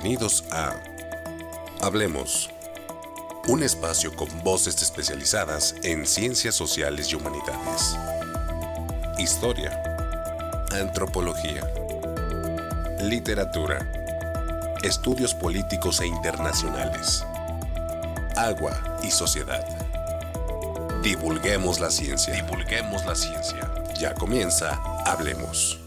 Bienvenidos a Hablemos, un espacio con voces especializadas en ciencias sociales y humanidades, historia, antropología, literatura, estudios políticos e internacionales, agua y sociedad. Divulguemos la ciencia. Divulguemos la ciencia. Ya comienza Hablemos.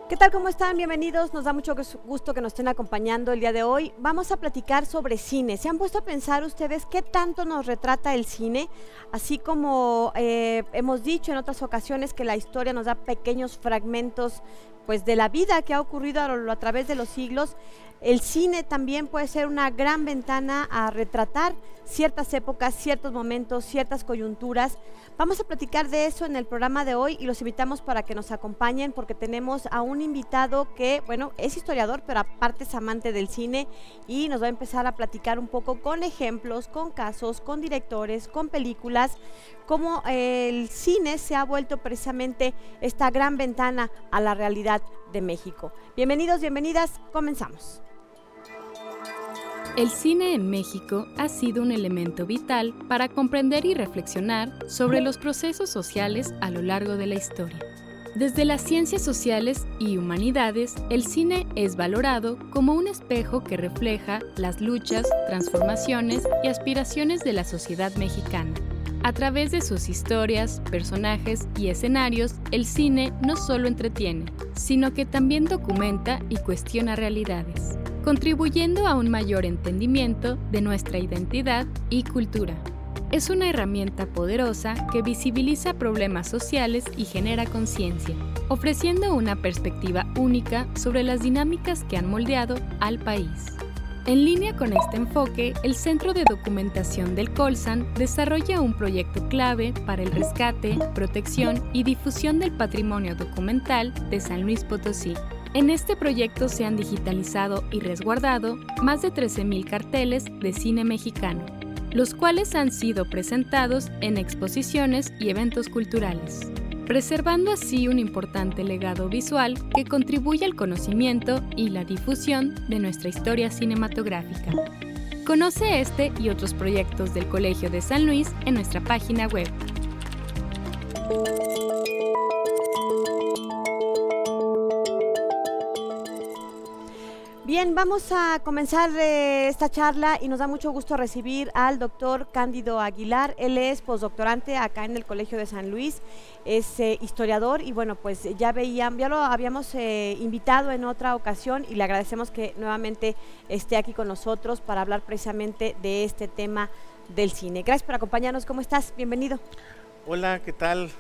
¿Qué tal? ¿Cómo están? Bienvenidos. Nos da mucho gusto que nos estén acompañando el día de hoy. Vamos a platicar sobre cine. ¿Se han puesto a pensar ustedes qué tanto nos retrata el cine? Así como hemos dicho en otras ocasiones que la historia nos da pequeños fragmentos pues de la vida que ha ocurrido a través de los siglos. El cine también puede ser una gran ventana a retratar ciertas épocas, ciertos momentos, ciertas coyunturas. Vamos a platicar de eso en el programa de hoy y los invitamos para que nos acompañen porque tenemos a un invitado que, bueno, es historiador, pero aparte es amante del cine y nos va a empezar a platicar un poco con ejemplos, con casos, con directores, con películas, cómo el cine se ha vuelto precisamente esta gran ventana a la realidad de México. Bienvenidos, bienvenidas, comenzamos. El cine en México ha sido un elemento vital para comprender y reflexionar sobre los procesos sociales a lo largo de la historia. Desde las ciencias sociales y humanidades, el cine es valorado como un espejo que refleja las luchas, transformaciones y aspiraciones de la sociedad mexicana. A través de sus historias, personajes y escenarios, el cine no solo entretiene, sino que también documenta y cuestiona realidades, contribuyendo a un mayor entendimiento de nuestra identidad y cultura. Es una herramienta poderosa que visibiliza problemas sociales y genera conciencia, ofreciendo una perspectiva única sobre las dinámicas que han moldeado al país. En línea con este enfoque, el Centro de Documentación del Colsan desarrolla un proyecto clave para el rescate, protección y difusión del patrimonio documental de San Luis Potosí. En este proyecto se han digitalizado y resguardado más de 13,000 carteles de cine mexicano, los cuales han sido presentados en exposiciones y eventos culturales, preservando así un importante legado visual que contribuye al conocimiento y la difusión de nuestra historia cinematográfica. Conoce este y otros proyectos del Colegio de San Luis en nuestra página web. Bien, vamos a comenzar esta charla y nos da mucho gusto recibir al doctor Cándido Aguilar. Él es postdoctorante acá en el Colegio de San Luis, es historiador y bueno, pues ya lo habíamos invitado en otra ocasión y le agradecemos que nuevamente esté aquí con nosotros para hablar precisamente de este tema del cine. Gracias por acompañarnos, ¿cómo estás? Bienvenido. Hola, ¿qué tal?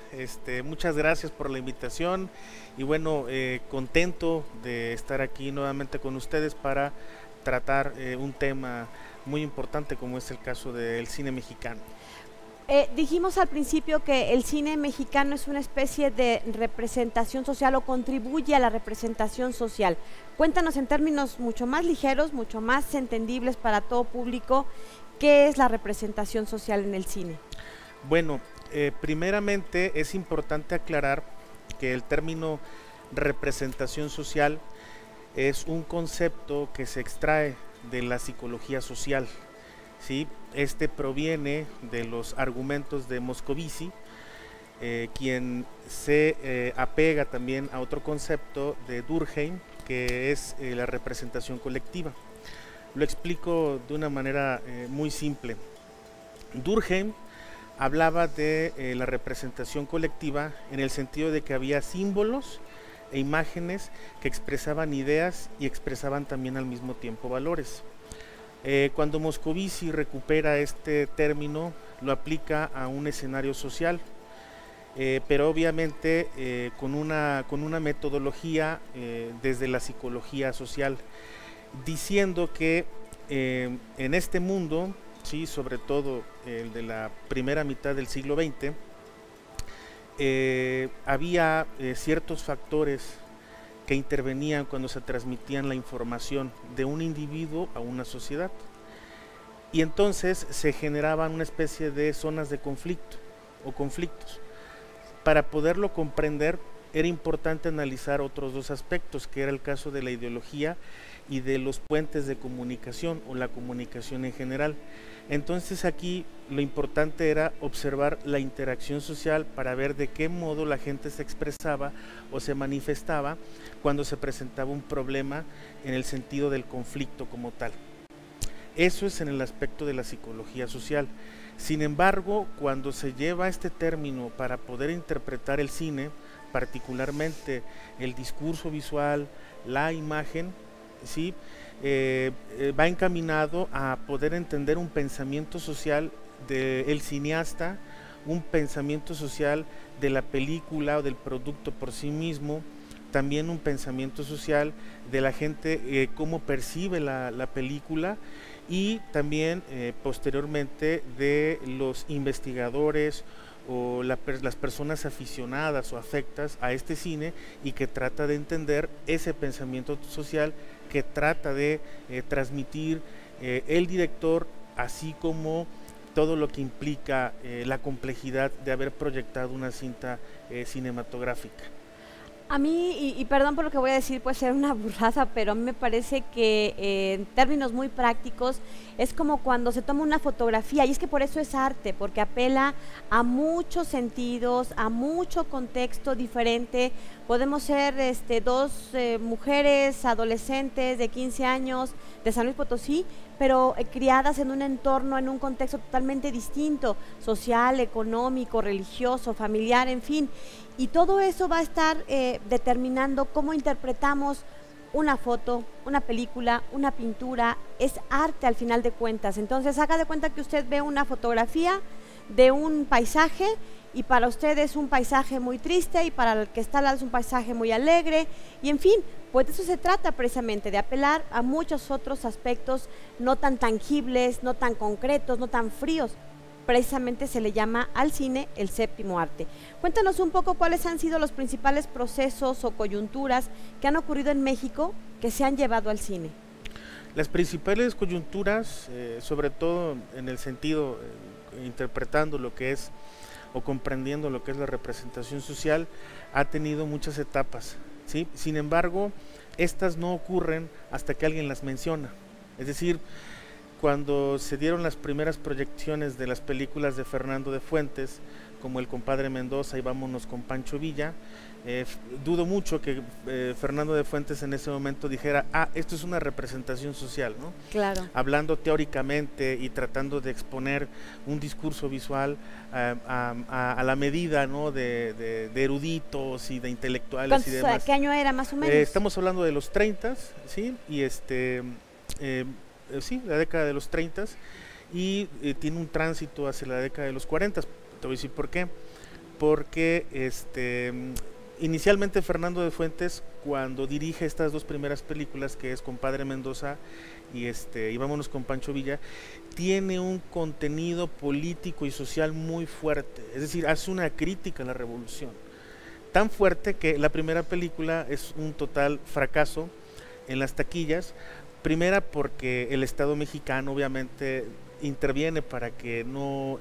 Muchas gracias por la invitación y bueno, contento de estar aquí nuevamente con ustedes para tratar un tema muy importante como es el caso del cine mexicano. Dijimos al principio que el cine mexicano es una especie de representación social o contribuye a la representación social. Cuéntanos en términos mucho más ligeros, mucho más entendibles para todo público, ¿qué es la representación social en el cine? Bueno, primeramente es importante aclarar que el término representación social es un concepto que se extrae de la psicología social, ¿sí? Este proviene de los argumentos de Moscovici, quien se apega también a otro concepto de Durkheim, que es la representación colectiva. Lo explico de una manera muy simple. Durkheim hablaba de la representación colectiva en el sentido de que había símbolos e imágenes que expresaban ideas y expresaban también al mismo tiempo valores. Cuando Moscovici recupera este término, lo aplica a un escenario social, pero obviamente con una metodología desde la psicología social, diciendo que en este mundo, sí, sobre todo el de la primera mitad del siglo XX, había ciertos factores que intervenían cuando se transmitían la información de un individuo a una sociedad. Y entonces se generaban una especie de zonas de conflicto o conflictos. Para poderlo comprender era importante analizar otros dos aspectos, que era el caso de la ideología y de los puentes de comunicación o la comunicación en general. Entonces aquí lo importante era observar la interacción social para ver de qué modo la gente se expresaba o se manifestaba cuando se presentaba un problema en el sentido del conflicto como tal. Eso es en el aspecto de la psicología social. Sin embargo, cuando se lleva este término para poder interpretar el cine, particularmente el discurso visual, la imagen, ¿sí? Va encaminado a poder entender un pensamiento social del cineasta, un pensamiento social de la película o del producto por sí mismo, también un pensamiento social de la gente, cómo percibe la película, y también posteriormente de los investigadores o las personas aficionadas o afectas a este cine y que trata de entender ese pensamiento social que trata de transmitir el director, así como todo lo que implica la complejidad de haber proyectado una cinta cinematográfica. A mí, y perdón por lo que voy a decir, puede ser una burrada, pero a mí me parece que en términos muy prácticos es como cuando se toma una fotografía, y es que por eso es arte, porque apela a muchos sentidos, a mucho contexto diferente. Podemos ser dos mujeres adolescentes de 15 años de San Luis Potosí, pero criadas en un entorno, en un contexto totalmente distinto, social, económico, religioso, familiar, en fin. Y todo eso va a estar determinando cómo interpretamos una foto, una película, una pintura. Es arte al final de cuentas. Entonces haga de cuenta que usted ve una fotografía de un paisaje y para usted es un paisaje muy triste y para el que está al lado es un paisaje muy alegre, y en fin, pues de eso se trata precisamente, de apelar a muchos otros aspectos no tan tangibles, no tan concretos, no tan fríos. Precisamente se le llama al cine el séptimo arte. Cuéntanos un poco cuáles han sido los principales procesos o coyunturas que han ocurrido en México que se han llevado al cine. Las principales coyunturas, sobre todo en el sentido, interpretando lo que es o comprendiendo lo que es la representación social, ha tenido muchas etapas, ¿sí? Sin embargo, estas no ocurren hasta que alguien las menciona. Es decir, cuando se dieron las primeras proyecciones de las películas de Fernando de Fuentes, como El compadre Mendoza y Vámonos con Pancho Villa, dudo mucho que Fernando de Fuentes en ese momento dijera, esto es una representación social, ¿no? Claro. Hablando teóricamente y tratando de exponer un discurso visual a la medida, ¿no?, de eruditos y de intelectuales y demás. ¿Qué año era más o menos? Estamos hablando de los 30, ¿sí? Y sí, la década de los 30, y tiene un tránsito hacia la década de los 40. Te voy a decir por qué. Porque inicialmente Fernando de Fuentes, cuando dirige estas dos primeras películas, que es Compadre Mendoza y Vámonos con Pancho Villa, tiene un contenido político y social muy fuerte. Es decir, hace una crítica a la revolución, tan fuerte que la primera película es un total fracaso en las taquillas. Primera, porque el Estado mexicano obviamente interviene para que no,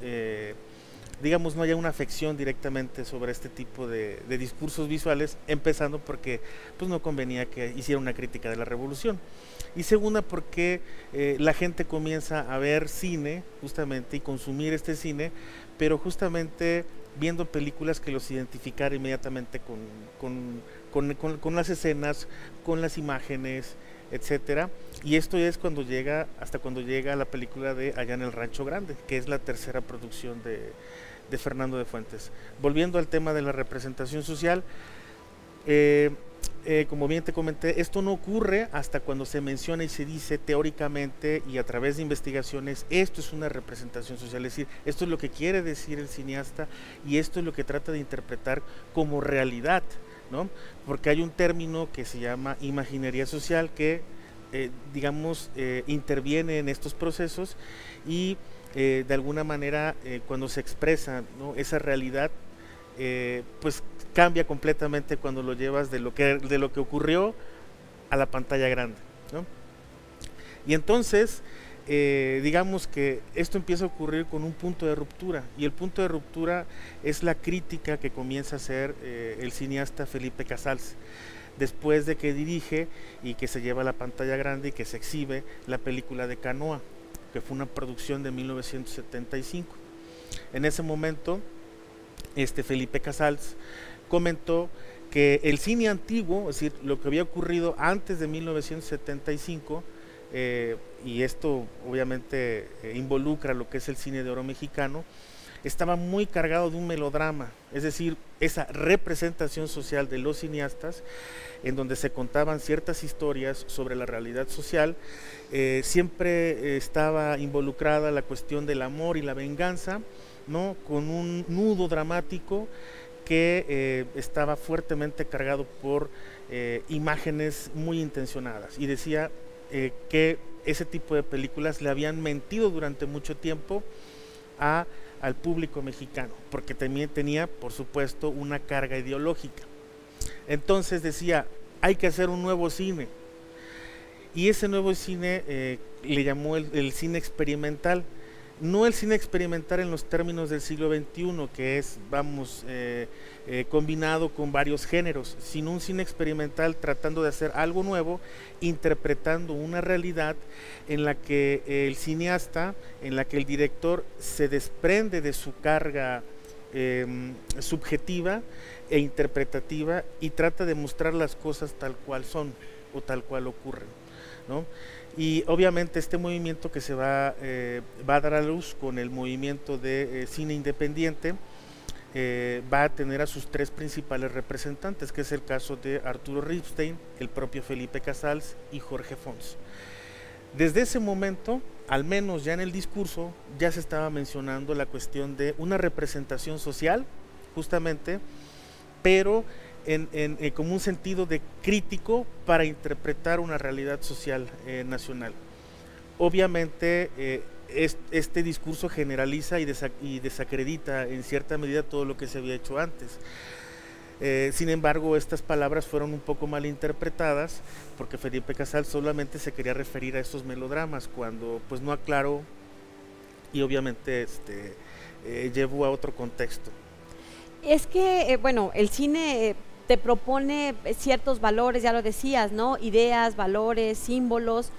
digamos, no haya una afección directamente sobre este tipo de discursos visuales, empezando porque pues no convenía que hiciera una crítica de la revolución. Y segunda, porque la gente comienza a ver cine justamente y consumir este cine, pero justamente viendo películas que los identificara inmediatamente con las escenas, con las imágenes, etcétera. Y esto es hasta cuando llega la película de Allá en el Rancho Grande, que es la tercera producción de Fernando de Fuentes. Volviendo al tema de la representación social, como bien te comenté, esto no ocurre hasta cuando se menciona y se dice teóricamente y a través de investigaciones, esto es una representación social, es decir, esto es lo que quiere decir el cineasta y esto es lo que trata de interpretar como realidad, ¿no? Porque hay un término que se llama imaginería social que, digamos, interviene en estos procesos y de alguna manera cuando se expresa, ¿no?, esa realidad, pues cambia completamente cuando lo llevas de lo que ocurrió a la pantalla grande, ¿no? Y entonces digamos que esto empieza a ocurrir con un punto de ruptura, y el punto de ruptura es la crítica que comienza a hacer el cineasta Felipe Casals, después de que dirige y que se lleva a la pantalla grande y que se exhibe la película de Canoa, que fue una producción de 1975. En ese momento, Felipe Casals comentó que el cine antiguo, es decir, lo que había ocurrido antes de 1975, y esto obviamente involucra lo que es el cine de oro mexicano, estaba muy cargado de un melodrama, es decir, esa representación social de los cineastas, en donde se contaban ciertas historias sobre la realidad social, siempre estaba involucrada la cuestión del amor y la venganza, ¿no?, con un nudo dramático que estaba fuertemente cargado por imágenes muy intencionadas, y decía que ese tipo de películas le habían mentido durante mucho tiempo al público mexicano, porque también tenía, por supuesto, una carga ideológica. Entonces decía, hay que hacer un nuevo cine, y ese nuevo cine le llamó el cine experimental. No el cine experimental en los términos del siglo XXI, que es, combinado con varios géneros, sino un cine experimental tratando de hacer algo nuevo, interpretando una realidad en la que el cineasta, en la que el director se desprende de su carga subjetiva e interpretativa y trata de mostrar las cosas tal cual son o tal cual ocurren, ¿no? Y obviamente este movimiento que se va a dar a luz con el movimiento de cine independiente, va a tener a sus tres principales representantes, que es el caso de Arturo Ripstein, el propio Felipe Casals y Jorge Fons. Desde ese momento, al menos ya en el discurso, ya se estaba mencionando la cuestión de una representación social, justamente, pero como un sentido de crítico para interpretar una realidad social nacional. Obviamente este discurso generaliza y desacredita en cierta medida todo lo que se había hecho antes. Sin embargo, estas palabras fueron un poco mal interpretadas, porque Felipe Casals solamente se quería referir a esos melodramas, cuando pues no aclaró, y obviamente llevó a otro contexto. Es que, bueno, el cine te propone ciertos valores, ya lo decías, ¿no? Ideas, valores, símbolos,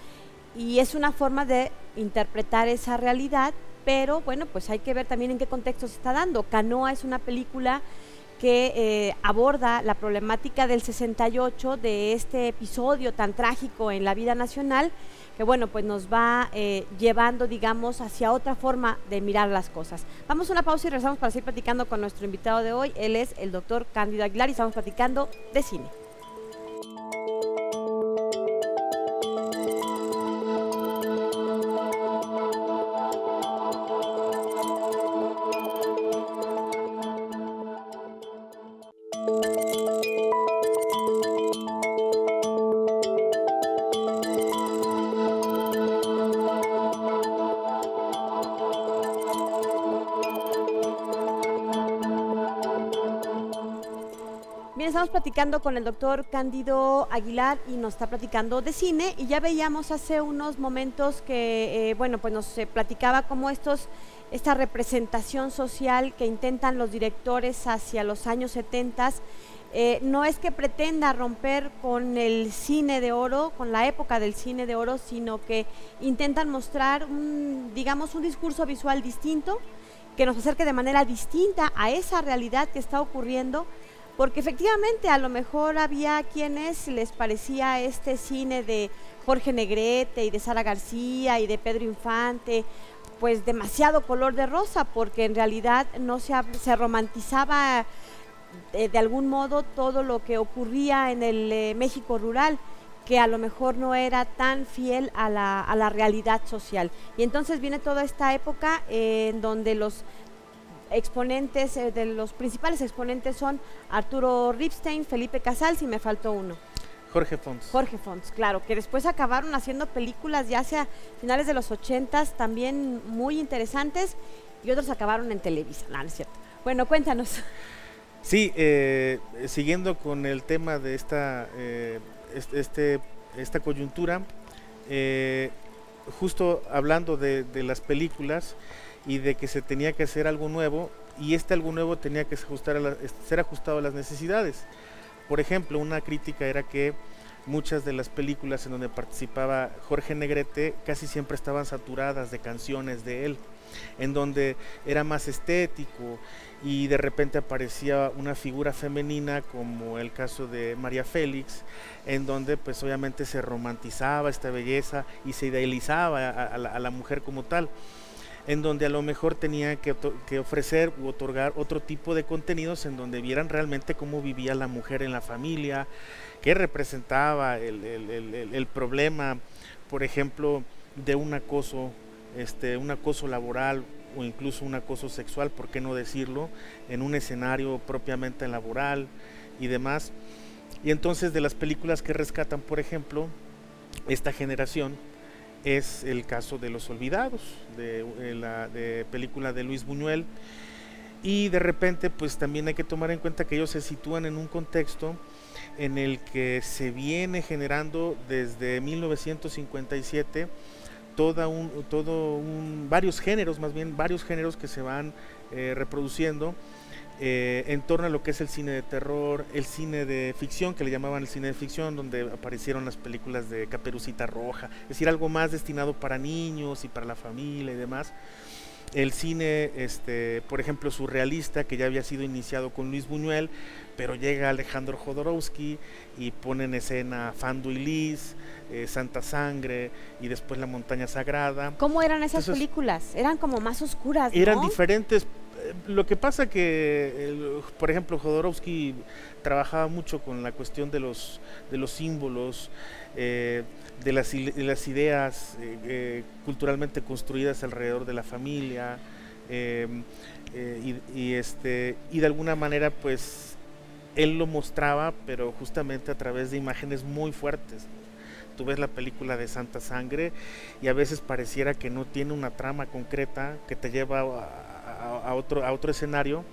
y es una forma de interpretar esa realidad, pero bueno, pues hay que ver también en qué contexto se está dando. Canoa es una película que aborda la problemática del 68, de este episodio tan trágico en la vida nacional, que bueno, pues nos va llevando, digamos, hacia otra forma de mirar las cosas. Vamos a una pausa y regresamos para seguir platicando con nuestro invitado de hoy. Él es el doctor Cándido Aguilar y estamos platicando de cine. Estamos platicando con el doctor Cándido Aguilar y nos está platicando de cine, y ya veíamos hace unos momentos que, bueno, pues nos platicaba cómo esta representación social que intentan los directores hacia los años 70, no es que pretenda romper con el cine de oro, con la época del cine de oro, sino que intentan mostrar, digamos, un discurso visual distinto, que nos acerque de manera distinta a esa realidad que está ocurriendo. Porque efectivamente a lo mejor había quienes les parecía este cine de Jorge Negrete y de Sara García y de Pedro Infante pues demasiado color de rosa, porque en realidad no se romantizaba de algún modo todo lo que ocurría en el México rural, que a lo mejor no era tan fiel a la realidad social. Y entonces viene toda esta época en donde los exponentes, de los principales exponentes son Arturo Ripstein, Felipe Casals y me faltó uno. Jorge Fons. Jorge Fons, claro, que después acabaron haciendo películas ya hacia finales de los 80s también muy interesantes, y otros acabaron en Televisa, no es cierto. Bueno, cuéntanos. Sí, siguiendo con el tema de esta coyuntura, justo hablando de las películas y de que se tenía que hacer algo nuevo, y algo nuevo tenía que ser ajustado a las necesidades. Por ejemplo, una crítica era que muchas de las películas en donde participaba Jorge Negrete casi siempre estaban saturadas de canciones de él, en donde era más estético, y de repente aparecía una figura femenina como el caso de María Félix, en donde pues obviamente se romantizaba esta belleza y se idealizaba a la mujer como tal, en donde a lo mejor tenía que ofrecer u otorgar otro tipo de contenidos en donde vieran realmente cómo vivía la mujer en la familia, qué representaba el problema, por ejemplo, de un acoso laboral o incluso un acoso sexual, por qué no decirlo, en un escenario propiamente laboral y demás. Y entonces, de las películas que rescatan, por ejemplo, esta generación, es el caso de Los Olvidados, de película de Luis Buñuel, y de repente pues también hay que tomar en cuenta que ellos se sitúan en un contexto en el que se viene generando desde 1957 varios géneros que se van reproduciendo en torno a lo que es el cine de terror, el cine de ficción, que le llamaban el cine de ficción, donde aparecieron las películas de Caperucita Roja, es decir, algo más destinado para niños y para la familia y demás. El cine, por ejemplo, surrealista, que ya había sido iniciado con Luis Buñuel, pero llega Alejandro Jodorowsky y pone en escena Fando y Lis, Santa Sangre y después La Montaña Sagrada. ¿Cómo eran esas películas? Eran como más oscuras, ¿no? Eran diferentes. Lo que pasa que, por ejemplo, Jodorowsky trabajaba mucho con la cuestión de los símbolos, de las ideas culturalmente construidas alrededor de la familia, y de alguna manera pues él lo mostraba, pero justamente a través de imágenes muy fuertes. Tú ves la película de Santa Sangre y a veces pareciera que no tiene una trama concreta que te lleva a otro escenario,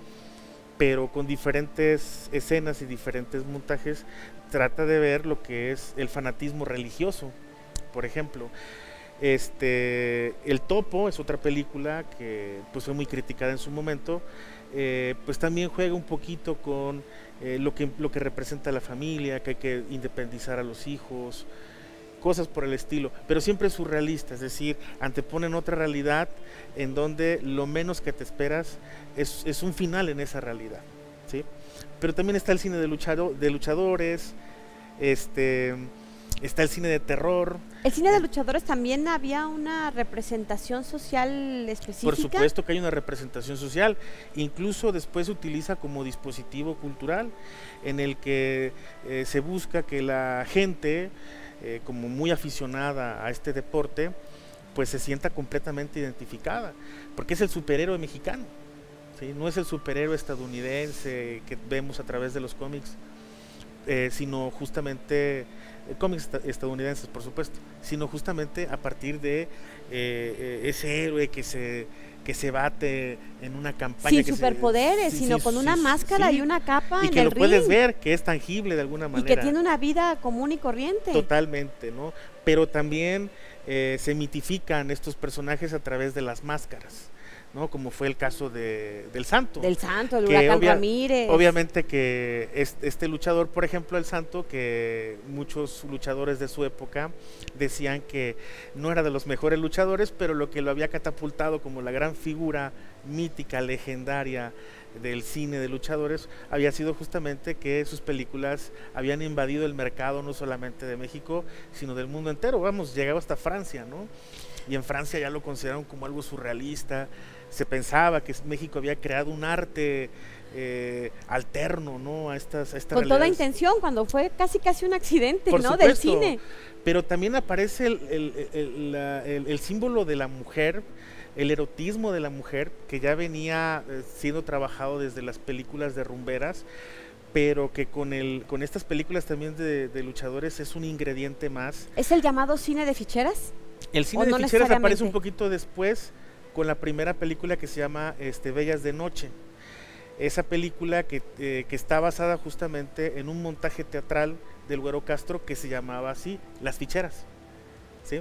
pero con diferentes escenas y diferentes montajes trata de ver lo que es el fanatismo religioso. Por ejemplo, El Topo es otra película que pues fue muy criticada en su momento, pues también juega un poquito con lo que representa la familia, que hay que independizar a los hijos, cosas por el estilo, pero siempre es surrealista, es decir, anteponen otra realidad en donde lo menos que te esperas es un final en esa realidad, ¿sí? Pero también está el cine de luchadores, está el cine de terror. ¿El cine de luchadores también había una representación social específica? Por supuesto que hay una representación social, incluso después se utiliza como dispositivo cultural en el que se busca que la gente, como muy aficionada a este deporte, pues se sienta completamente identificada, porque es el superhéroe mexicano, ¿sí? No es el superhéroe estadounidense que vemos a través de los cómics, sino justamente cómics estadounidenses, por supuesto, sino justamente a partir de ese héroe que se bate en una campaña. Sin superpoderes, sino con una máscara y una capa en el ring. Y que lo puedes ver, que es tangible de alguna manera. Y que tiene una vida común y corriente. Totalmente, ¿no? Pero también se mitifican estos personajes a través de las máscaras, ¿no? Como fue el caso del Santo. Del Santo, el Huracán Ramírez. Obviamente que este luchador, por ejemplo, el Santo, que muchos luchadores de su época decían que no era de los mejores luchadores, pero lo que lo había catapultado como la gran figura mítica, legendaria del cine de luchadores, había sido justamente que sus películas habían invadido el mercado no solamente de México, sino del mundo entero. Vamos, llegaba hasta Francia, ¿no? Y en Francia ya lo consideraron como algo surrealista. Se pensaba que México había creado un arte alterno, ¿no? a esta con toda intención, cuando fue casi un accidente, por ¿no? supuesto, del cine. Pero también aparece el símbolo de la mujer, el erotismo de la mujer, que ya venía siendo trabajado desde las películas de rumberas, pero que con estas películas también de luchadores es un ingrediente más. ¿Es el llamado cine de ficheras? El cine de ficheras aparece un poquito después, con la primera película que se llama Bellas de Noche. Esa película que está basada justamente en un montaje teatral del Güero Castro que se llamaba así, Las Ficheras, ¿sí?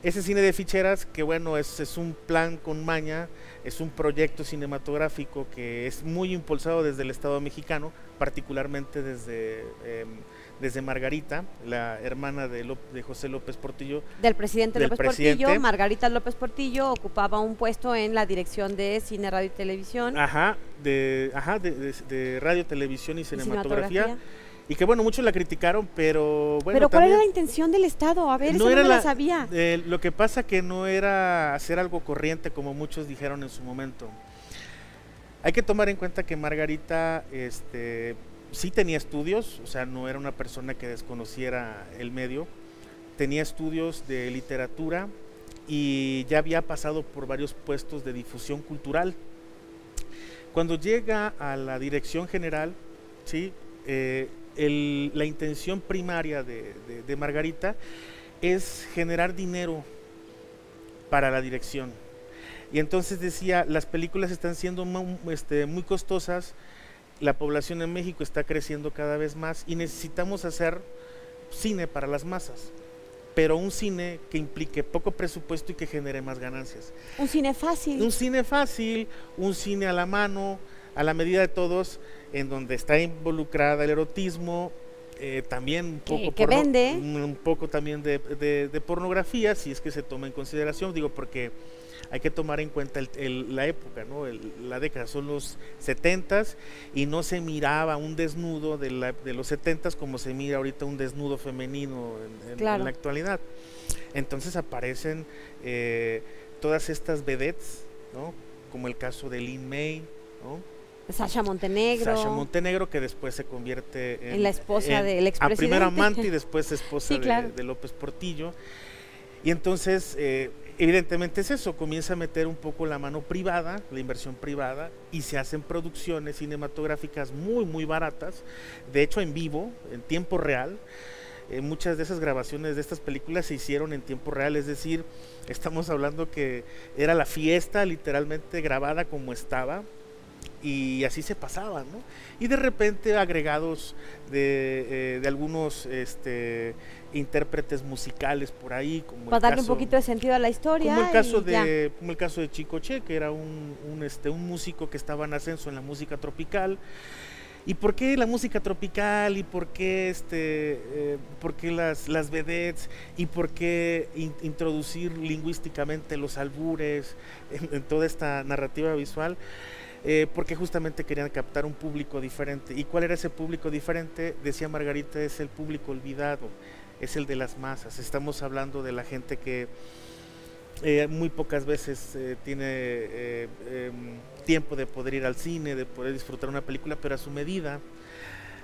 ese cine de ficheras, que bueno, es un plan con maña, es un proyecto cinematográfico que es muy impulsado desde el Estado mexicano, particularmente desde Margarita, la hermana de José López Portillo. Del presidente López Portillo, Margarita López Portillo ocupaba un puesto en la dirección de cine, radio y televisión. De radio, televisión y cinematografía. Y que bueno, muchos la criticaron, pero bueno. Pero ¿cuál era la intención del Estado? A ver, no eso no me la sabía. Lo que pasa que no era hacer algo corriente como muchos dijeron en su momento. Hay que tomar en cuenta que Margarita sí tenía estudios, o sea, no era una persona que desconociera el medio, tenía estudios de literatura y ya había pasado por varios puestos de difusión cultural. Cuando llega a la dirección general, ¿sí? La intención primaria de Margarita es generar dinero para la dirección. Y entonces decía, las películas están siendo muy costosas, la población en México está creciendo cada vez más y necesitamos hacer cine para las masas, pero un cine que implique poco presupuesto y que genere más ganancias. Un cine fácil. Un cine fácil, un cine a la mano, a la medida de todos, en donde está involucrada el erotismo, también un poco que vende, un poco también de pornografía, si es que se toma en consideración, digo, porque hay que tomar en cuenta la época, ¿no? La década, son los 70s y no se miraba un desnudo de los 70s como se mira ahorita un desnudo femenino en la actualidad. Entonces aparecen todas estas vedettes, ¿no? Como el caso de Lin May, ¿no? Sasha Montenegro, que después se convierte en la esposa del expresidente. Primero amante y después esposa sí, claro, de López Portillo. Y entonces, evidentemente es eso, comienza a meter un poco la mano privada, la inversión privada, y se hacen producciones cinematográficas muy, muy baratas, de hecho en vivo, en tiempo real. Muchas de esas grabaciones de estas películas se hicieron en tiempo real, es decir, estamos hablando que era la fiesta literalmente grabada como estaba, y así se pasaba, ¿no? Y de repente agregados de algunos intérpretes musicales por ahí, como para darle un poquito de sentido a la historia, como el caso de Chicoche, que era un músico que estaba en ascenso en la música tropical. ¿Y por qué la música tropical? ¿Y por qué las vedettes? ¿Y por qué introducir lingüísticamente los albures en toda esta narrativa visual? Porque justamente querían captar un público diferente. ¿Y cuál era ese público diferente? Decía Margarita, es el público olvidado, es el de las masas. Estamos hablando de la gente que muy pocas veces tiene tiempo de poder ir al cine, de poder disfrutar una película, pero a su medida.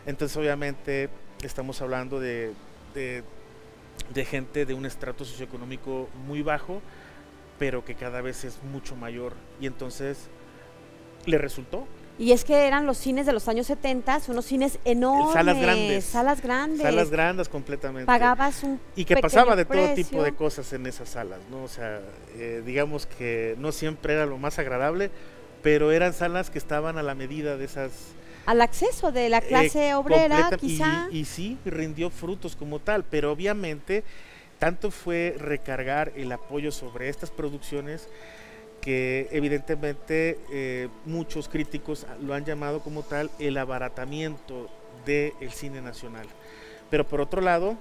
Entonces obviamente estamos hablando de gente de un estrato socioeconómico muy bajo, pero que cada vez es mucho mayor, y entonces le resultó. Y es que eran los cines de los años 70, unos cines enormes, salas grandes completamente. Pagabas un y que pasaba de todo tipo de cosas en esas salas, ¿no? O sea, digamos que no siempre era lo más agradable, pero eran salas que estaban a la medida de esas, al acceso de la clase obrera, quizá. Y sí, rindió frutos como tal, pero obviamente tanto fue recargar el apoyo sobre estas producciones que evidentemente muchos críticos lo han llamado como tal el abaratamiento del cine nacional. Pero por otro lado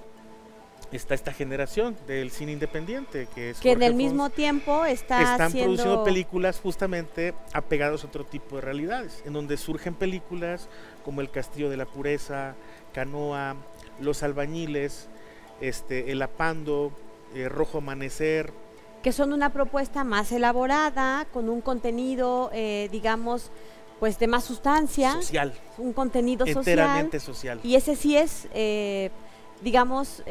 está esta generación del cine independiente que en el mismo tiempo están produciendo películas justamente apegados a otro tipo de realidades, en donde surgen películas como El Castillo de la Pureza, Canoa, Los Albañiles, El Apando, Rojo Amanecer, que son una propuesta más elaborada, con un contenido, digamos, pues de más sustancia. Social. Un contenido enteramente social. Y ese sí es, digamos,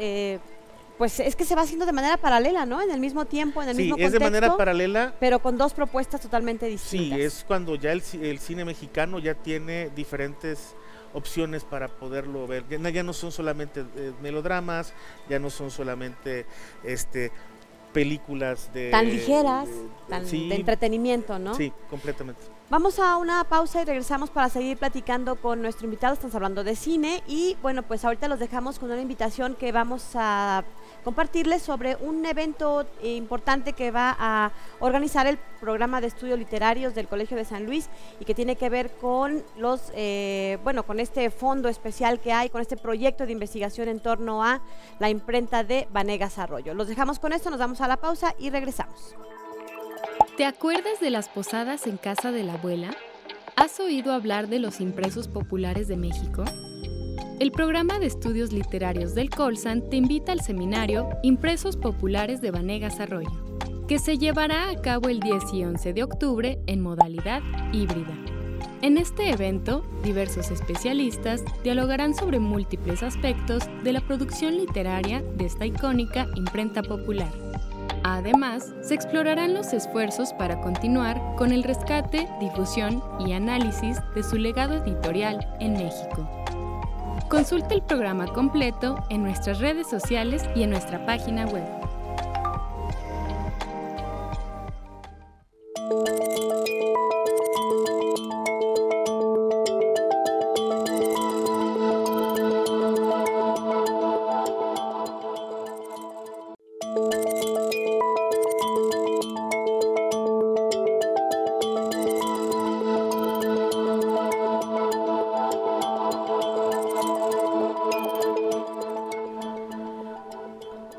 pues es que se va haciendo de manera paralela, ¿no? En el mismo tiempo, en el mismo contexto. Sí, es de manera paralela. Pero con dos propuestas totalmente distintas. Sí, es cuando ya el cine mexicano ya tiene diferentes opciones para poderlo ver. Ya no son solamente melodramas, ya no son solamente películas tan ligeras, de entretenimiento, ¿no? Sí, completamente. Vamos a una pausa y regresamos para seguir platicando con nuestro invitado. Estamos hablando de cine y bueno, pues ahorita los dejamos con una invitación que vamos a compartirles sobre un evento importante que va a organizar el programa de estudios literarios del Colegio de San Luis y que tiene que ver con los, con este fondo especial que hay, con este proyecto de investigación en torno a la imprenta de Vanegas Arroyo. Los dejamos con esto, nos vamos a la pausa y regresamos. ¿Te acuerdas de las posadas en casa de la abuela? ¿Has oído hablar de los impresos populares de México? El programa de estudios literarios del Colsan te invita al seminario Impresos Populares de Vanegas Arroyo, que se llevará a cabo el 10 y 11 de octubre en modalidad híbrida. En este evento, diversos especialistas dialogarán sobre múltiples aspectos de la producción literaria de esta icónica imprenta popular. Además, se explorarán los esfuerzos para continuar con el rescate, difusión y análisis de su legado editorial en México. Consulta el programa completo en nuestras redes sociales y en nuestra página web.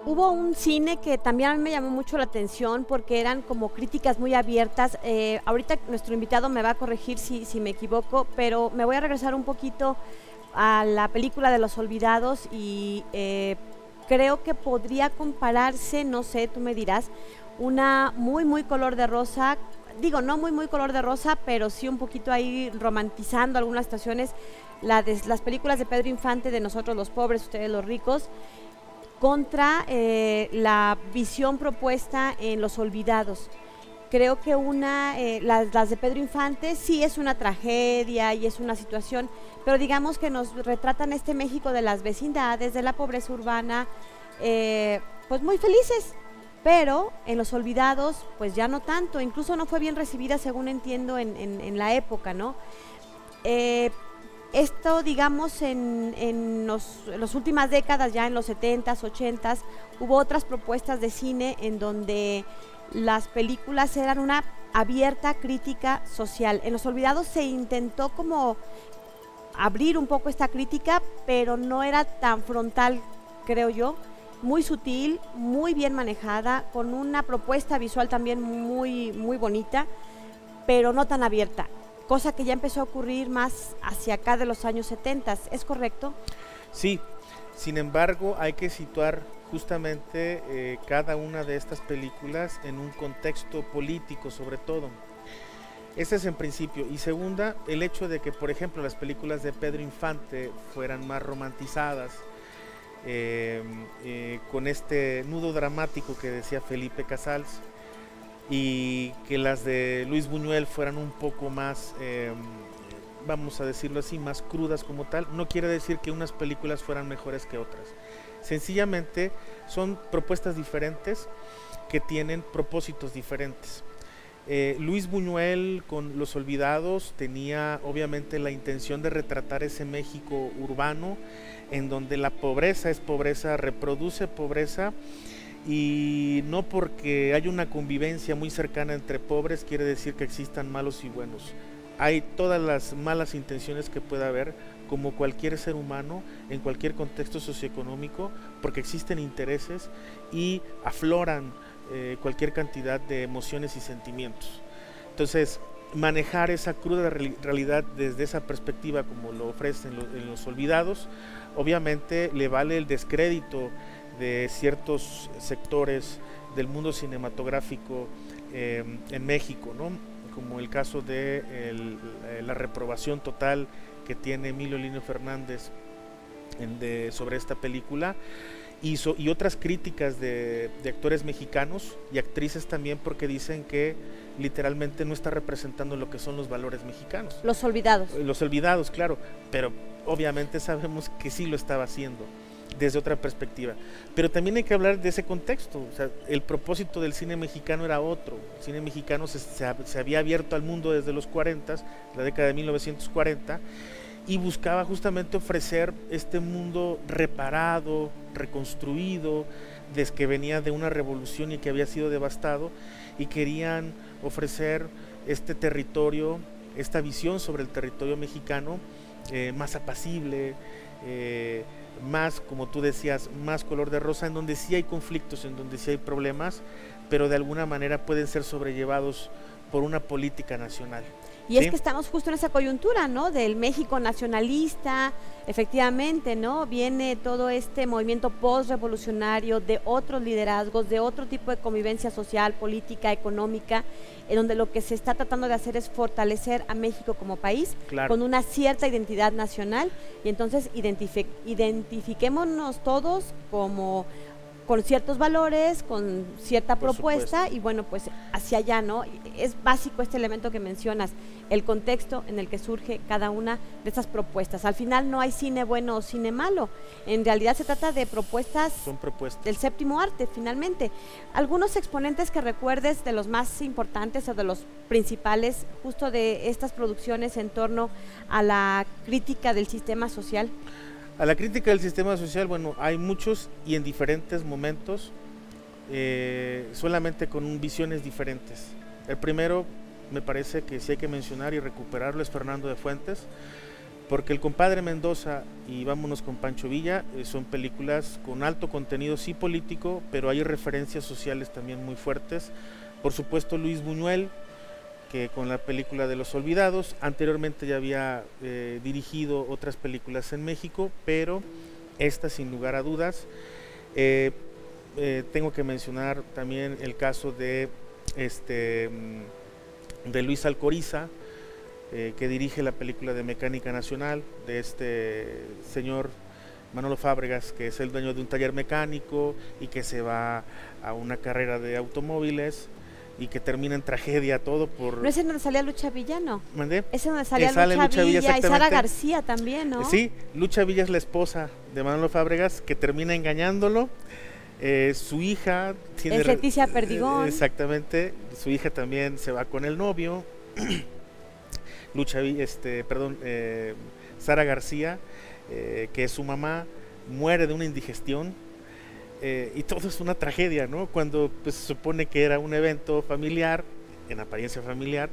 Hubo un cine que también a mí me llamó mucho la atención porque eran como críticas muy abiertas. Ahorita nuestro invitado me va a corregir si me equivoco, pero me voy a regresar un poquito a la película de Los Olvidados y creo que podría compararse, no sé, tú me dirás, una muy color de rosa, digo no muy color de rosa, pero sí un poquito ahí romantizando algunas situaciones, las películas de Pedro Infante de Nosotros los pobres, ustedes los ricos, contra la visión propuesta en Los Olvidados. Creo que las de Pedro Infante sí es una tragedia y es una situación, pero digamos que nos retratan este México de las vecindades, de la pobreza urbana, pues muy felices, pero en Los Olvidados pues ya no tanto, incluso no fue bien recibida según entiendo en la época, ¿no? Esto, digamos, en las últimas décadas, ya en los 70s, 80s, hubo otras propuestas de cine en donde las películas eran una abierta crítica social. En Los Olvidados se intentó como abrir un poco esta crítica, pero no era tan frontal, creo yo, muy sutil, muy bien manejada, con una propuesta visual también muy bonita, pero no tan abierta. Cosa que ya empezó a ocurrir más hacia acá de los años 70, ¿es correcto? Sí, sin embargo hay que situar justamente cada una de estas películas en un contexto político sobre todo. Ese es en principio. Y segunda, el hecho de que, por ejemplo, las películas de Pedro Infante fueran más romantizadas, con este nudo dramático que decía Felipe Casals, y que las de Luis Buñuel fueran un poco más, vamos a decirlo así, más crudas como tal, no quiere decir que unas películas fueran mejores que otras. Sencillamente son propuestas diferentes que tienen propósitos diferentes. Luis Buñuel con Los Olvidados tenía obviamente la intención de retratar ese México urbano en donde la pobreza es pobreza, reproduce pobreza, y no porque hay una convivencia muy cercana entre pobres quiere decir que existan malos y buenos. Hay todas las malas intenciones que pueda haber, como cualquier ser humano en cualquier contexto socioeconómico, porque existen intereses y afloran cualquier cantidad de emociones y sentimientos. Entonces, manejar esa cruda realidad desde esa perspectiva como lo ofrecen en Los Olvidados, obviamente le vale el descrédito de ciertos sectores del mundo cinematográfico en México, ¿no? Como el caso de la reprobación total que tiene Emilio Lino Fernández sobre esta película, y otras críticas de actores mexicanos y actrices también, porque dicen que literalmente no está representando lo que son los valores mexicanos. Los Olvidados. Los Olvidados, claro, pero obviamente sabemos que sí lo estaba haciendo. desde otra perspectiva. Pero también hay que hablar de ese contexto. O sea, el propósito del cine mexicano era otro. El cine mexicano se había abierto al mundo desde los 40, la década de 1940, y buscaba justamente ofrecer este mundo reparado, reconstruido, desde que venía de una revolución y que había sido devastado, y querían ofrecer este territorio, esta visión sobre el territorio mexicano más apacible, más, como tú decías, más color de rosa, en donde sí hay conflictos, en donde sí hay problemas, pero de alguna manera pueden ser sobrellevados por una política nacional. Y es que estamos justo en esa coyuntura, ¿no? Del México nacionalista, efectivamente, ¿no? Viene todo este movimiento post-revolucionario de otros liderazgos, de otro tipo de convivencia social, política, económica, en donde lo que se está tratando de hacer es fortalecer a México como país, claro, con una cierta identidad nacional, y entonces identifiquémonos todos como con ciertos valores, con cierta propuesta, y bueno, pues hacia allá, ¿no? Es básico este elemento que mencionas, el contexto en el que surge cada una de esas propuestas. Al final no hay cine bueno o cine malo, en realidad se trata de propuestas, son propuestas del séptimo arte, finalmente. ¿Algunos exponentes que recuerdes de los más importantes o de los principales justo de estas producciones en torno a la crítica del sistema social? A la crítica del sistema social, bueno, hay muchos y en diferentes momentos, solamente con visiones diferentes. El primero, me parece que sí hay que mencionar y recuperarlo, es Fernando de Fuentes, porque El compadre Mendoza y Vámonos con Pancho Villa son películas con alto contenido, sí político, pero hay referencias sociales también muy fuertes. Por supuesto, Luis Buñuel, que con la película de Los Olvidados, anteriormente ya había dirigido otras películas en México, pero esta sin lugar a dudas. Tengo que mencionar también el caso de Luis Alcoriza, que dirige la película de Mecánica Nacional, de este señor Manolo Fábregas, que es el dueño de un taller mecánico y que se va a una carrera de automóviles y que termina en tragedia todo por... ¿No es en donde salía Lucha Villa, no? ¿Mandé? Es en donde salía Lucha Villa y Sara García también, ¿no? Sí, Lucha Villa es la esposa de Manolo Fábregas, que termina engañándolo. Su hija tiene... Es Leticia Perdigón. Exactamente, su hija también se va con el novio. Sara García, que es su mamá, muere de una indigestión. Y todo es una tragedia, ¿no? Cuando pues, se supone que era un evento familiar, en apariencia familiar,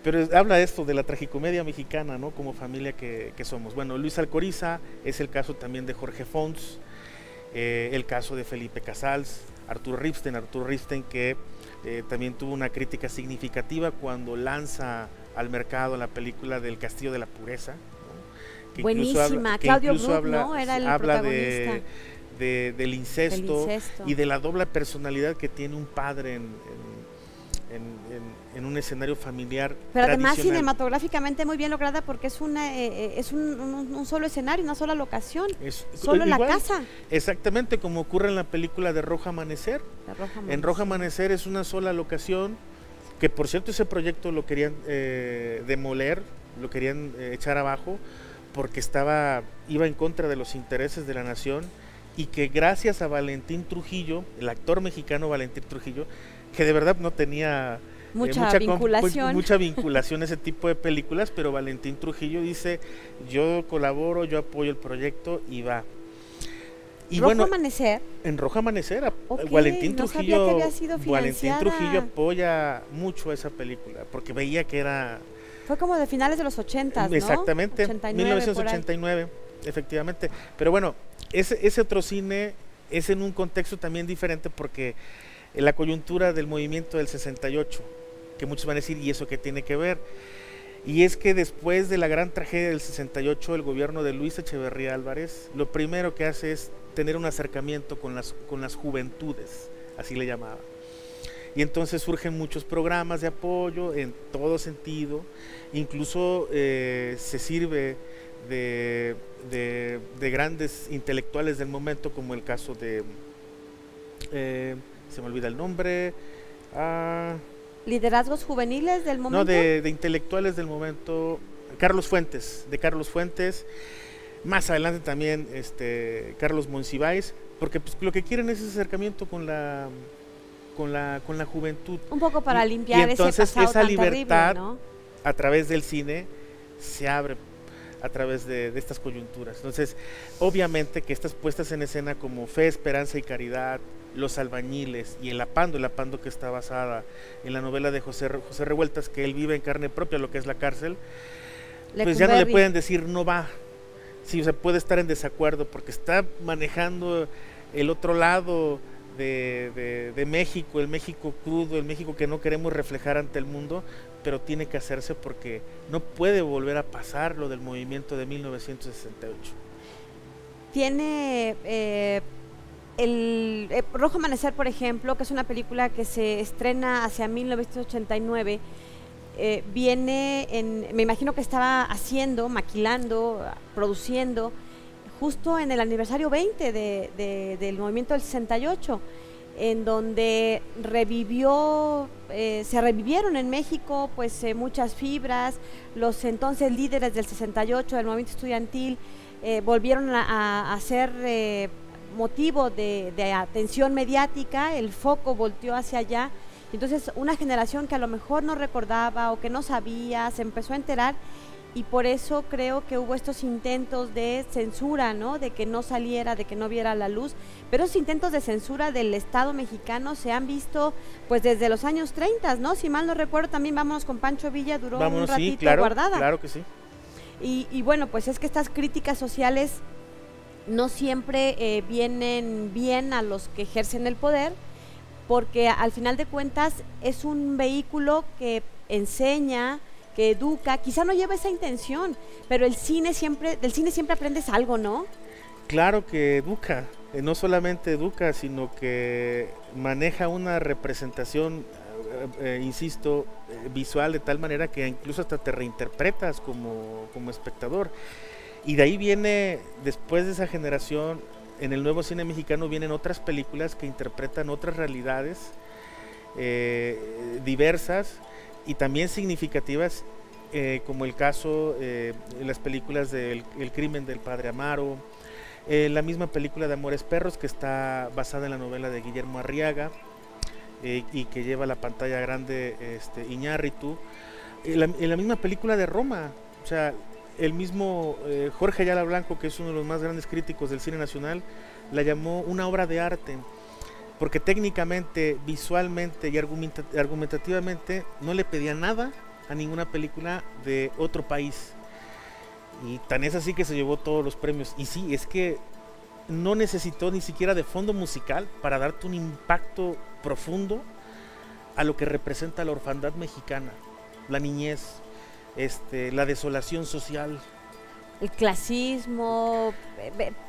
pero habla esto de la tragicomedia mexicana, ¿no? Como familia que somos. Bueno, Luis Alcoriza, es el caso también de Jorge Fons, el caso de Felipe Casals, Arturo Ripstein, que también tuvo una crítica significativa cuando lanza al mercado la película del Castillo de la Pureza, ¿no? Que buenísima, Claudio Brook, ¿no? Era el protagonista. Del incesto y de la doble personalidad que tiene un padre en un escenario familiar. Pero además cinematográficamente muy bien lograda, porque es un solo escenario, una sola locación, solo igual, la casa. Exactamente, como ocurre en la película de Rojo Amanecer. En Rojo Amanecer es una sola locación, que por cierto ese proyecto lo querían demoler, lo querían echar abajo, porque iba en contra de los intereses de la nación, y que gracias a Valentín Trujillo, el actor mexicano Valentín Trujillo, que de verdad no tenía mucha vinculación a ese tipo de películas, pero Valentín Trujillo dice, yo colaboro, yo apoyo el proyecto, y va. Y ¿Rojo Amanecer? En Rojo Amanecer, okay, Valentín Trujillo apoya mucho esa película, porque veía que era... Fue como de finales de los 80, ¿no? Exactamente, 1989, efectivamente. Pero bueno, ese otro cine es en un contexto también diferente, porque en la coyuntura del movimiento del 68, que muchos van a decir, ¿y eso qué tiene que ver? Y es que después de la gran tragedia del 68, el gobierno de Luis Echeverría Álvarez, lo primero que hace es tener un acercamiento con las juventudes, así le llamaba. Y entonces surgen muchos programas de apoyo en todo sentido, incluso se sirve de grandes intelectuales del momento, como el caso de, se me olvida el nombre, liderazgos juveniles del momento. No, de intelectuales del momento, de Carlos Fuentes, más adelante también Carlos Monsiváis, porque pues, lo que quieren es ese acercamiento con la juventud. Un poco para limpiar y entonces ese pasado esa tan libertad, terrible, ¿no? A través del cine se abre a través de estas coyunturas. Entonces, obviamente que estas puestas en escena como Fe, Esperanza y Caridad, Los Albañiles y el Apando que está basada en la novela de José Revueltas, que él vive en carne propia lo que es la cárcel, pues ya no le pueden decir no va. Sí, o sea, puede estar en desacuerdo porque está manejando el otro lado de México, el México crudo, el México que no queremos reflejar ante el mundo, pero tiene que hacerse porque no puede volver a pasar lo del movimiento de 1968. Tiene el Rojo Amanecer, por ejemplo, que es una película que se estrena hacia 1989, me imagino que estaba maquilando, produciendo, justo en el aniversario 20 del movimiento del 68, en donde se revivieron en México pues muchas fibras. Los entonces líderes del 68, del movimiento estudiantil, volvieron a ser motivo de atención mediática, el foco volteó hacia allá. Entonces una generación que a lo mejor no recordaba o que no sabía, se empezó a enterar, y por eso creo que hubo estos intentos de censura, ¿no? De que no saliera, de que no viera la luz, pero esos intentos de censura del Estado mexicano se han visto pues desde los años 30, ¿no? Si mal no recuerdo, también Vámonos con Pancho Villa duró un ratito, sí, claro, guardada. Claro que sí. Y bueno, pues es que estas críticas sociales no siempre vienen bien a los que ejercen el poder, porque al final de cuentas es un vehículo que enseña, que educa, quizá no lleva esa intención, pero del cine siempre aprendes algo, ¿no? Claro que educa, no solamente educa, sino que maneja una representación, insisto, visual, de tal manera que incluso hasta te reinterpretas como espectador. Y de ahí viene, después de esa generación, en el nuevo cine mexicano vienen otras películas que interpretan otras realidades diversas y también significativas, como el caso de las películas del El crimen del padre Amaro, la misma película de Amores Perros, que está basada en la novela de Guillermo Arriaga, y que lleva a la pantalla grande Iñárritu, en la misma película de Roma. O sea, el mismo Jorge Ayala Blanco, que es uno de los más grandes críticos del cine nacional, la llamó una obra de arte, porque técnicamente, visualmente y argumentativamente no le pedía nada a ninguna película de otro país. Y tan es así que se llevó todos los premios. Y sí, es que no necesitó ni siquiera de fondo musical para darte un impacto profundo a lo que representa la orfandad mexicana, la niñez, la desolación social, el clasismo,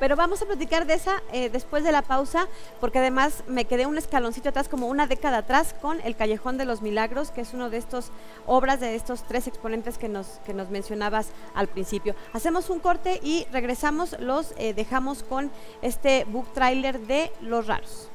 pero vamos a platicar de esa después de la pausa, porque además me quedé un escaloncito atrás, como una década atrás, con El Callejón de los Milagros, que es uno de estos obras de estos tres exponentes que nos mencionabas al principio. Hacemos un corte y regresamos, los dejamos con este book trailer de Los Raros.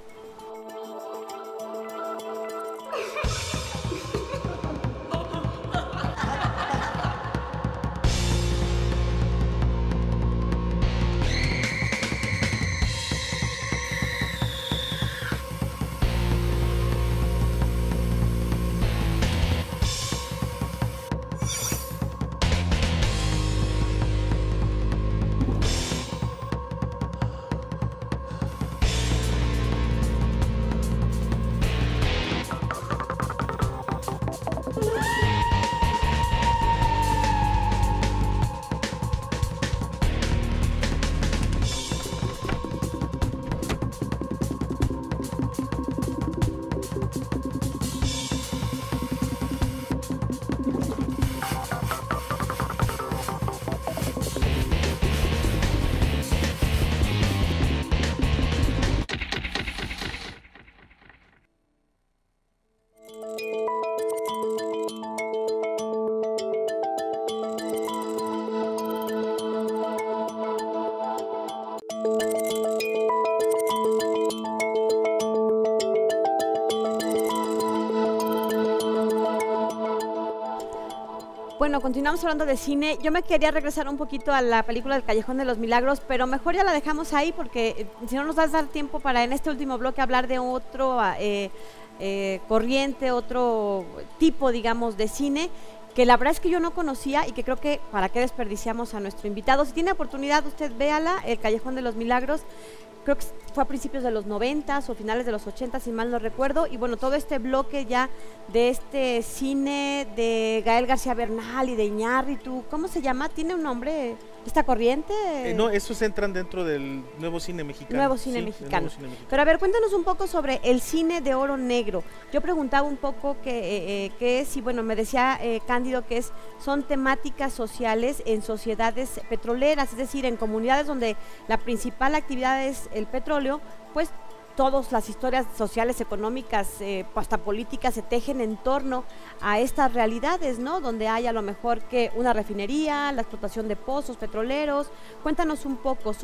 Bueno, continuamos hablando de cine. Yo me quería regresar un poquito a la película del Callejón de los Milagros, pero mejor ya la dejamos ahí porque si no nos vas a dar tiempo para en este último bloque hablar de otro corriente, otro tipo, digamos, de cine, que la verdad es que yo no conocía y que creo que para qué desperdiciamos a nuestro invitado. Si tiene oportunidad, usted véala, El Callejón de los Milagros. Creo que fue a principios de los 90s o finales de los 80s, si mal no recuerdo. Y bueno, todo este bloque ya de este cine de Gael García Bernal y de Iñárritu, ¿cómo se llama? ¿Tiene un nombre esta corriente? No, esos entran dentro del nuevo cine mexicano. Nuevo cine mexicano. Pero a ver, cuéntanos un poco sobre el cine de oro negro. Yo preguntaba un poco qué es, y bueno, me decía Cándido que son temáticas sociales en sociedades petroleras, es decir, en comunidades donde la principal actividad es el petróleo, pues todas las historias sociales, económicas, hasta políticas se tejen en torno a estas realidades, ¿no? Donde hay a lo mejor que una refinería, la explotación de pozos petroleros. Cuéntanos un poco,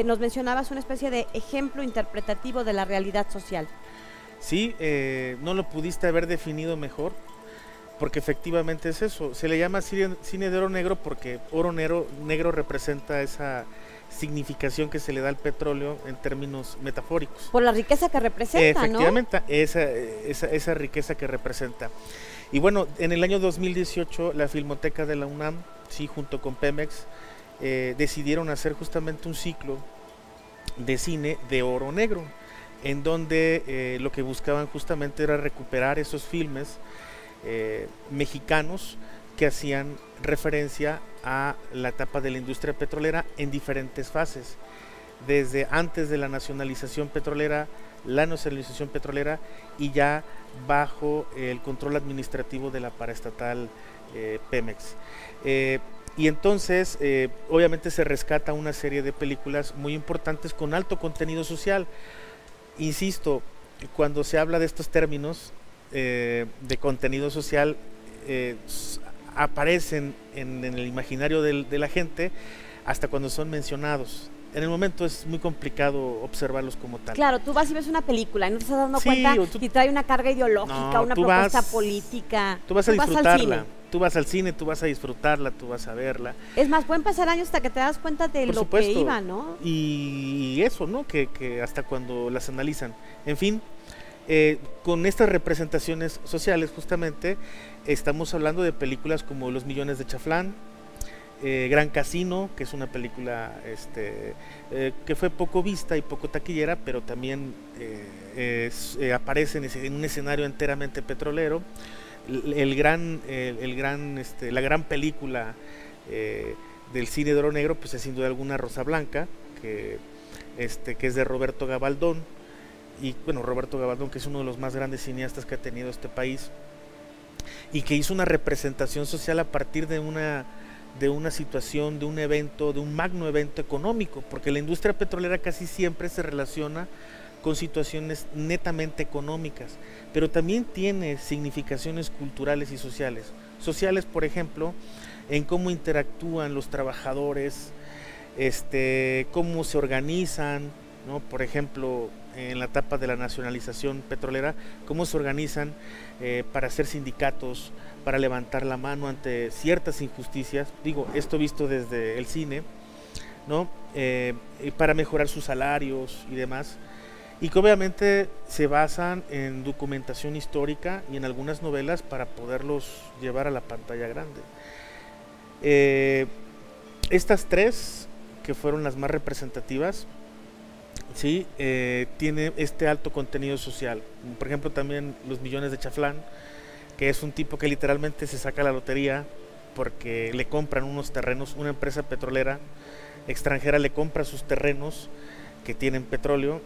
nos mencionabas una especie de ejemplo interpretativo de la realidad social. Sí, no lo pudiste haber definido mejor, porque efectivamente es eso. Se le llama cine de oro negro porque oro negro representa esa significación que se le da al petróleo en términos metafóricos. Por la riqueza que representa, efectivamente, ¿no? Esa riqueza que representa. Y bueno, en el año 2018 la Filmoteca de la UNAM, sí, junto con Pemex, decidieron hacer justamente un ciclo de cine de oro negro, en donde lo que buscaban justamente era recuperar esos filmes mexicanos que hacían referencia a la etapa de la industria petrolera en diferentes fases, desde antes de la nacionalización petrolera, la nacionalización petrolera y ya bajo el control administrativo de la paraestatal Pemex. Y entonces obviamente se rescata una serie de películas muy importantes con alto contenido social. Insisto, cuando se habla de estos términos de contenido social, aparecen en el imaginario de la gente hasta cuando son mencionados. En el momento es muy complicado observarlos como tal. Claro, tú vas y ves una película y no te estás dando cuenta y trae una carga ideológica, una propuesta política. Tú vas a disfrutarla, tú vas al cine, tú vas a disfrutarla, tú vas a verla. Es más, pueden pasar años hasta que te das cuenta de lo que iba, ¿no? Y eso, ¿no? Que hasta cuando las analizan. En fin, con estas representaciones sociales justamente estamos hablando de películas como Los Millones de Chaflán, Gran Casino, que es una película que fue poco vista y poco taquillera, pero también aparece en un escenario enteramente petrolero. La gran película del cine de oro negro, pues es sin duda alguna Rosa Blanca, que es de Roberto Gabaldón. Y bueno, Roberto Gabaldón, que es uno de los más grandes cineastas que ha tenido este país y que hizo una representación social a partir de una situación, de un evento, de un magno evento económico, porque la industria petrolera casi siempre se relaciona con situaciones netamente económicas, pero también tiene significaciones culturales y sociales. Sociales, por ejemplo, en cómo interactúan los trabajadores, cómo se organizan, ¿no? Por ejemplo, en la etapa de la nacionalización petrolera, cómo se organizan para hacer sindicatos, para levantar la mano ante ciertas injusticias, digo, esto visto desde el cine, ¿no? Para mejorar sus salarios y demás, y que obviamente se basan en documentación histórica y en algunas novelas para poderlos llevar a la pantalla grande. Estas tres, que fueron las más representativas, sí, tiene este alto contenido social. Por ejemplo, también Los Millones de Chaflán, que es un tipo que literalmente se saca la lotería porque le compran unos terrenos, una empresa petrolera extranjera le compra sus terrenos que tienen petróleo,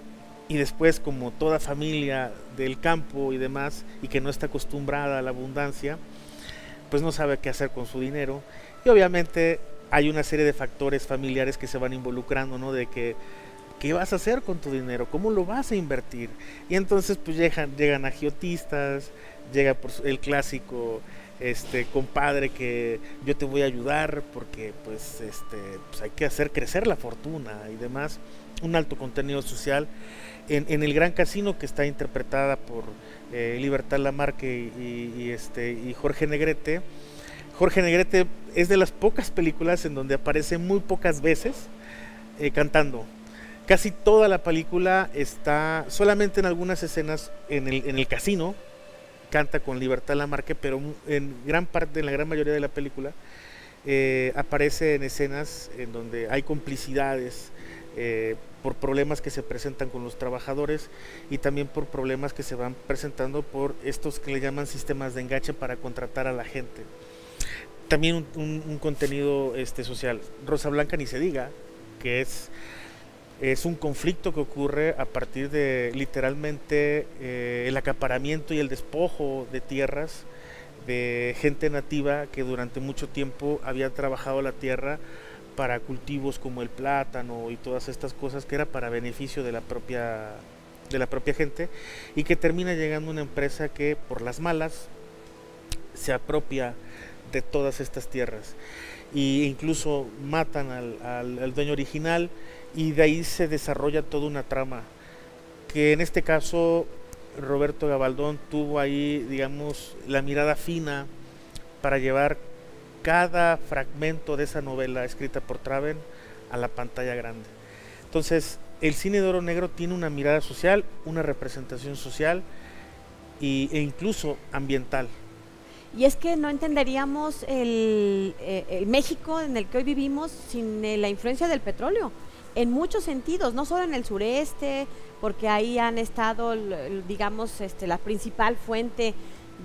y después, como toda familia del campo y demás, y que no está acostumbrada a la abundancia, pues no sabe qué hacer con su dinero, y obviamente hay una serie de factores familiares que se van involucrando, ¿no? De que ¿qué vas a hacer con tu dinero? ¿Cómo lo vas a invertir? Y entonces pues llegan agiotistas, llega por el clásico compadre que yo te voy a ayudar porque pues hay que hacer crecer la fortuna y demás. Un alto contenido social. En el Gran Casino, que está interpretada por Libertad Lamarque y Jorge Negrete. Jorge Negrete es de las pocas películas en donde aparece muy pocas veces cantando. Casi toda la película está, solamente en algunas escenas en el casino, canta con Libertad Lamarque, pero en la gran mayoría de la película aparece en escenas en donde hay complicidades por problemas que se presentan con los trabajadores y también por problemas que se van presentando por estos que le llaman sistemas de enganche para contratar a la gente. También un contenido social. Rosa Blanca ni se diga, que es un conflicto que ocurre a partir de literalmente el acaparamiento y el despojo de tierras de gente nativa que durante mucho tiempo había trabajado la tierra para cultivos como el plátano y todas estas cosas que era para beneficio de la propia gente, y que termina llegando una empresa que por las malas se apropia de todas estas tierras e incluso matan al dueño original, y de ahí se desarrolla toda una trama que en este caso Roberto Gabaldón tuvo ahí, digamos, la mirada fina para llevar cada fragmento de esa novela escrita por Traven a la pantalla grande. Entonces, el cine de oro negro tiene una mirada social, una representación social e incluso ambiental. Y es que no entenderíamos el México en el que hoy vivimos sin la influencia del petróleo, en muchos sentidos, no solo en el sureste, porque ahí han estado, digamos, la principal fuente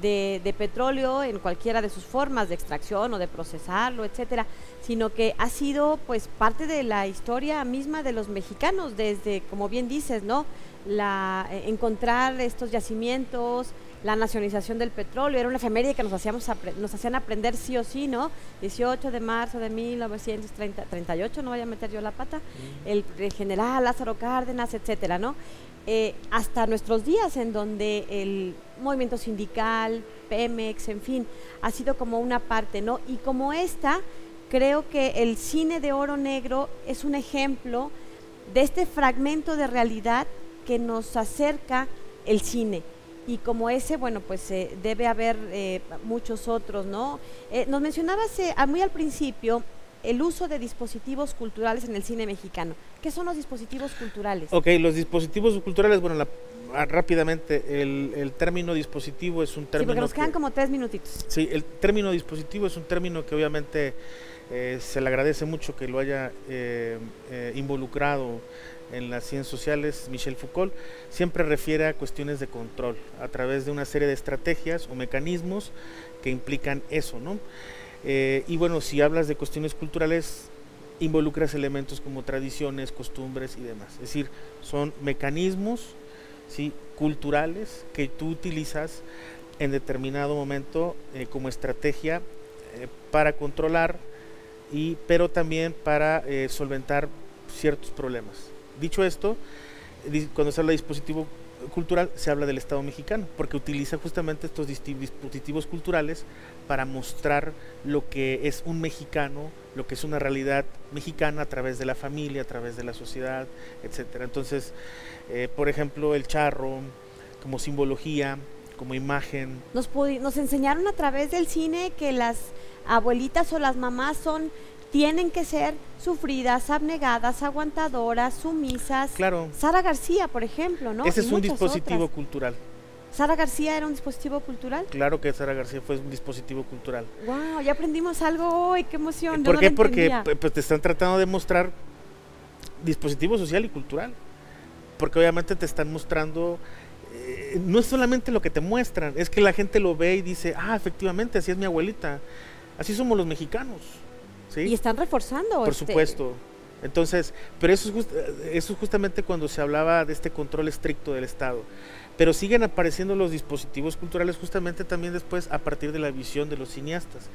de petróleo en cualquiera de sus formas de extracción o de procesarlo, etcétera, sino que ha sido pues parte de la historia misma de los mexicanos, desde, como bien dices, ¿no?, encontrar estos yacimientos, la nacionalización del petróleo, era una efeméride que nos hacían aprender sí o sí, ¿no? 18 de marzo de 1938, no vaya a meter yo la pata, el general Lázaro Cárdenas, etcétera, ¿no? Hasta nuestros días, en donde el movimiento sindical, Pemex, en fin, ha sido como una parte, ¿no? Y como esta, creo que el cine de oro negro es un ejemplo de este fragmento de realidad que nos acerca el cine. Y como ese, bueno, pues debe haber muchos otros, ¿no? Nos mencionabas muy al principio el uso de dispositivos culturales en el cine mexicano. ¿Qué son los dispositivos culturales? Ok, los dispositivos culturales, bueno, rápidamente, el término dispositivo es un término... Sí, porque nos quedan como 3 minutitos. Sí, el término dispositivo es un término que obviamente se le agradece mucho que lo haya involucrado en las ciencias sociales Michel Foucault. Siempre refiere a cuestiones de control a través de una serie de estrategias o mecanismos que implican eso, ¿no? Y bueno, si hablas de cuestiones culturales, involucras elementos como tradiciones, costumbres y demás. Es decir, son mecanismos, ¿sí?, culturales que tú utilizas en determinado momento como estrategia para controlar, pero también para solventar ciertos problemas. Dicho esto, cuando se habla de dispositivo cultural, se habla del Estado mexicano, porque utiliza justamente estos dispositivos culturales para mostrar lo que es un mexicano, lo que es una realidad mexicana a través de la familia, a través de la sociedad, etcétera. Entonces, por ejemplo, el charro como simbología, como imagen. Nos enseñaron a través del cine que las abuelitas o las mamás tienen que ser sufridas, abnegadas, aguantadoras, sumisas. Claro. Sara García, por ejemplo, ¿no? Ese es un dispositivo cultural. ¿Sara García era un dispositivo cultural? Claro que Sara García fue un dispositivo cultural. ¡Wow! Ya aprendimos algo hoy, qué emoción. ¿Por qué? Porque pues, te están tratando de mostrar dispositivo social y cultural. Porque obviamente te están mostrando, no es solamente lo que te muestran, es que la gente lo ve y dice, efectivamente, así es mi abuelita, así somos los mexicanos. ¿Sí? Y están reforzando. Por supuesto. Entonces, pero eso es justamente cuando se hablaba de este control estricto del Estado. Pero siguen apareciendo los dispositivos culturales justamente también después a partir de la visión de los cineastas,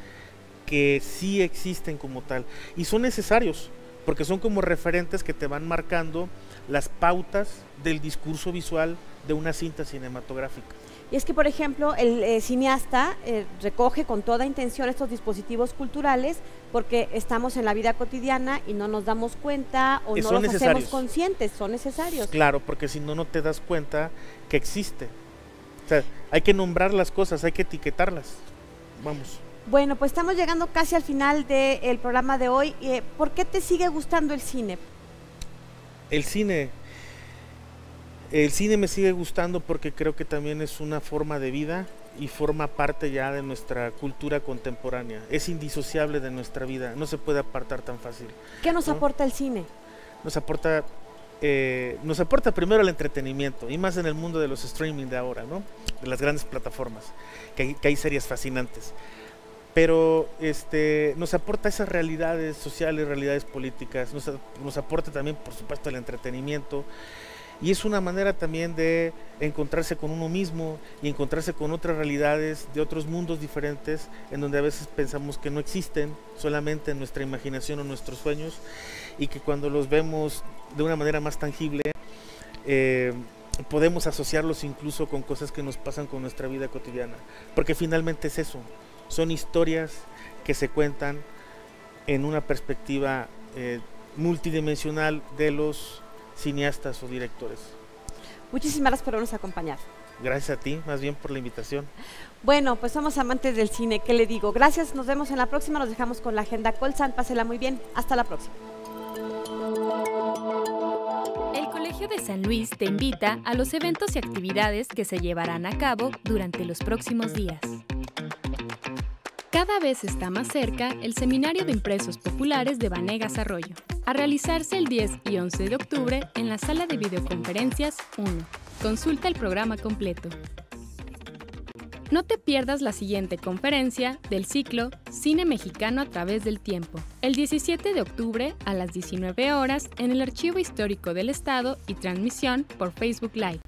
que sí existen como tal. Y son necesarios, porque son como referentes que te van marcando las pautas del discurso visual de una cinta cinematográfica. Y es que, por ejemplo, el cineasta recoge con toda intención estos dispositivos culturales porque estamos en la vida cotidiana y no nos damos cuenta o no los hacemos conscientes, son necesarios. Claro, porque si no, no te das cuenta que existe. O sea, hay que nombrar las cosas, hay que etiquetarlas. Vamos. Bueno, pues estamos llegando casi al final del programa de hoy. ¿Por qué te sigue gustando el cine? El cine me sigue gustando porque creo que también es una forma de vida y forma parte ya de nuestra cultura contemporánea. Es indisociable de nuestra vida, no se puede apartar tan fácil. ¿Qué nos aporta el cine? Nos aporta primero el entretenimiento, y más en el mundo de los streaming de ahora, ¿no? De las grandes plataformas, que hay series fascinantes. Pero nos aporta esas realidades sociales, realidades políticas, nos aporta también, por supuesto, el entretenimiento, y es una manera también de encontrarse con uno mismo y encontrarse con otras realidades de otros mundos diferentes, en donde a veces pensamos que no existen, solamente en nuestra imaginación o nuestros sueños, y que cuando los vemos de una manera más tangible, podemos asociarlos incluso con cosas que nos pasan con nuestra vida cotidiana, porque finalmente es eso. Son historias que se cuentan en una perspectiva multidimensional de los cineastas o directores. Muchísimas gracias por habernos acompañado. Gracias a ti, más bien, por la invitación. Bueno, pues somos amantes del cine, ¿qué le digo? Gracias, nos vemos en la próxima, nos dejamos con la agenda Colsan, pásela muy bien, hasta la próxima. El Colegio de San Luis te invita a los eventos y actividades que se llevarán a cabo durante los próximos días. Cada vez está más cerca el Seminario de Impresos Populares de Vanegas Arroyo, a realizarse el 10 y 11 de octubre en la sala de videoconferencias 1. Consulta el programa completo. No te pierdas la siguiente conferencia del ciclo Cine Mexicano a través del tiempo, el 17 de octubre a las 19 horas en el Archivo Histórico del Estado y transmisión por Facebook Live.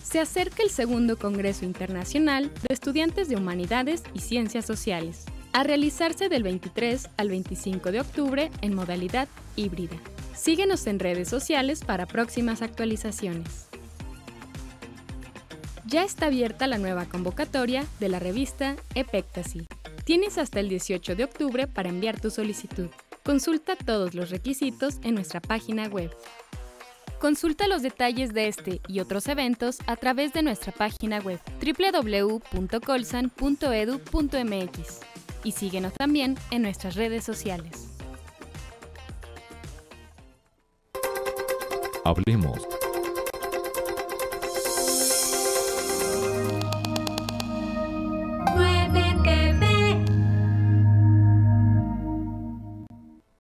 Se acerca el segundo Congreso Internacional de Estudiantes de Humanidades y Ciencias Sociales, a realizarse del 23 al 25 de octubre en modalidad híbrida. Síguenos en redes sociales para próximas actualizaciones. Ya está abierta la nueva convocatoria de la revista Epectasy. Tienes hasta el 18 de octubre para enviar tu solicitud. Consulta todos los requisitos en nuestra página web. Consulta los detalles de este y otros eventos a través de nuestra página web www.colsan.edu.mx y síguenos también en nuestras redes sociales. Hablemos.